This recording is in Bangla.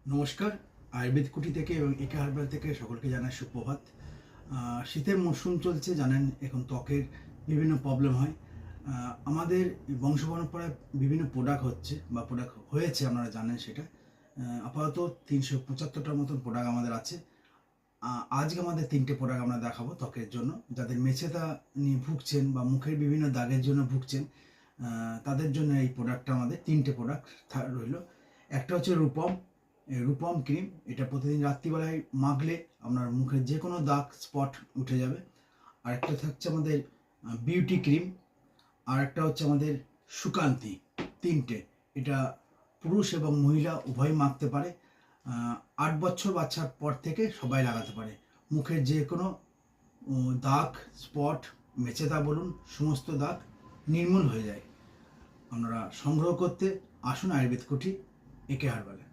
নমস্কার। আয়ুর্বেদ কুটি থেকে এবং একে হার্বাল থেকে সকলকে জানাই সুপ্রভাত। শীতের মরশুম চলছে, জানেন এখন ত্বকের বিভিন্ন প্রবলেম হয়। আমাদের বংশ পরম্পরায় বিভিন্ন প্রোডাক্ট হচ্ছে বা প্রোডাক্ট হয়েছে, আপনারা জানেন সেটা। আপাতত 375টার মতন প্রোডাক্ট আমাদের আছে। আজকে আমাদের 3টে প্রোডাক্ট আমরা দেখাবো ত্বকের জন্য। যাদের মেছেতা নিয়ে ভুগছেন বা মুখের বিভিন্ন দাগের জন্য ভুগছেন, তাদের জন্য এই প্রোডাক্টটা আমাদের 3টে প্রোডাক্ট রইল। একটা হচ্ছে রূপম ক্রিম। এটা প্রতিদিন রাত্রিবেলায় মাখলে আপনার মুখের যে কোনো দাগ স্পট উঠে যাবে। আর একটা থাকছে আমাদের বিউটি ক্রিম। আর একটা হচ্ছে আমাদের সুকান্তি। 3টে। এটা পুরুষ এবং মহিলা উভয় মাখতে পারে। 8 বছর বাচ্চার পর থেকে সবাই লাগাতে পারে। মুখের যে কোনো দাগ স্পট, মেচেদা বলুন, সমস্ত দাগ নির্মূল হয়ে যায়। আপনারা সংগ্রহ করতে আসুন আয়ুর্বেদ কুটি, একে হার্বালে।